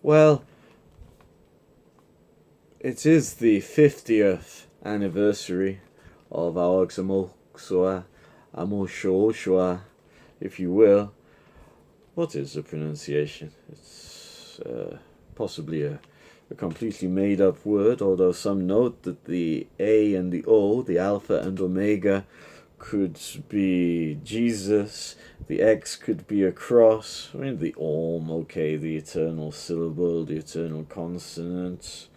Well, it is the 50th anniversary of AOXOMOXOA, AMOXOA, if you will. What is the pronunciation? It's possibly a completely made up word, although some note that the A and the O, the Alpha and Omega, could be Jesus, the X could be a cross, I mean, the Om, okay, the eternal syllable, the eternal consonant.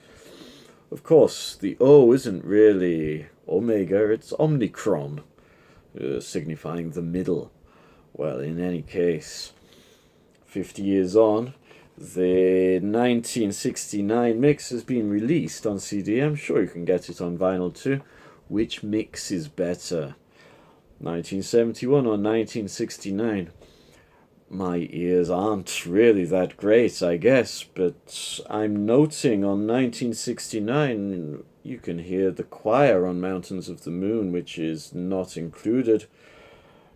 Of course, the O isn't really Omega, it's Omicron, signifying the middle. Well, in any case, 50 years on, the 1969 mix has been released on CD. I'm sure you can get it on vinyl too. Which mix is better, 1971 or 1969? My ears aren't really that great, I guess, but I'm noting on 1969 you can hear the choir on Mountains of the Moon, which is not included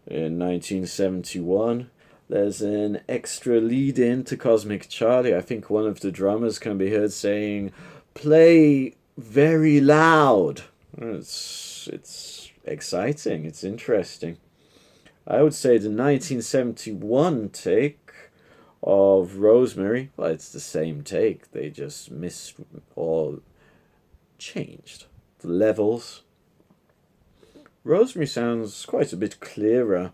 in 1971. There's an extra lead in to Cosmic Charlie. I think one of the drummers can be heard saying, "Play very loud." It's exciting, it's interesting. I would say the 1971 take of Rosemary, well, it's the same take. They just missed or changed the levels. Rosemary sounds quite a bit clearer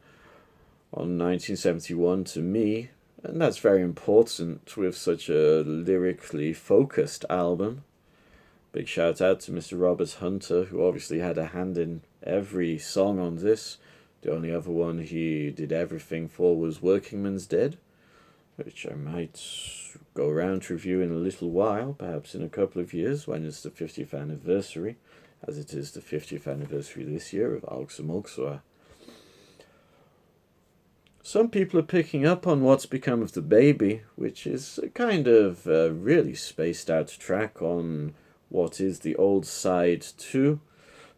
on 1971 to me, and that's very important with such a lyrically focused album. Big shout out to Mr. Robert Hunter, who obviously had a hand in every song on this. The only other one he did everything for was Workingman's Dead, which I might go around to review in a little while, perhaps in a couple of years when it's the 50th anniversary, as it is the 50th anniversary this year of AOXOMOXOA. Some people are picking up on What's Become of the Baby, which is a kind of really spaced out track on what is the old side 2.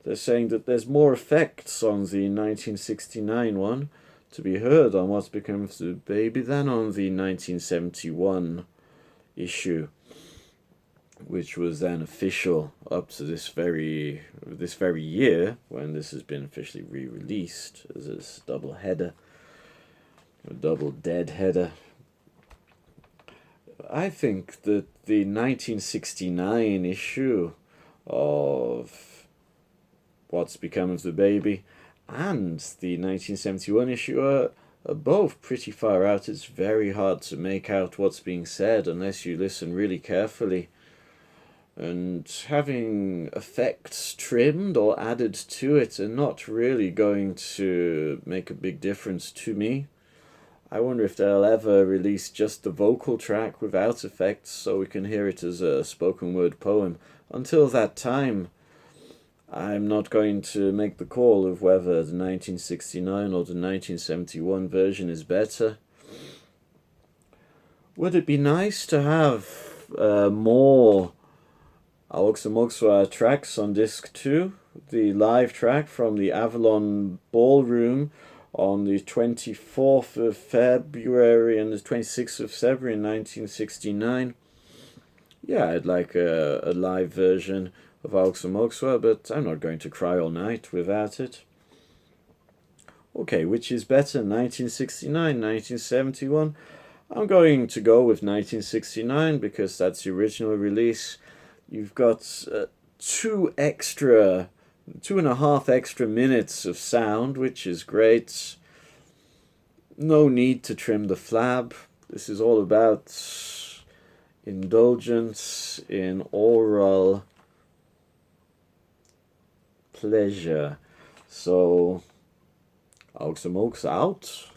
They're saying that there's more effects on the 1969 one to be heard on What's Become of the Baby than on the 1971 issue, which was then official up to this very year when this has been officially re-released as a double header, a double dead header. I think that the 1969 issue of What's Become of the Baby and the 1971 issue are both pretty far out. It's very hard to make out what's being said unless you listen really carefully. And having effects trimmed or added to it are not really going to make a big difference to me. I wonder if they'll ever release just the vocal track without effects so we can hear it as a spoken word poem. Until that time, I'm not going to make the call of whether the 1969 or the 1971 version is better. Would it be nice to have more AOXOMOXOA tracks on disc 2? The live track from the Avalon Ballroom on the 24th of February and the 26th of February in 1969. Yeah, I'd like a live version of AOXOMOXOA, but I'm not going to cry all night without it. Okay, which is better, 1969, 1971? I'm going to go with 1969 because that's the original release. You've got 2.5 extra minutes of sound, which is great. No need to trim the flab. This is all about indulgence in oral pleasure. So, AOXOMOXOA out.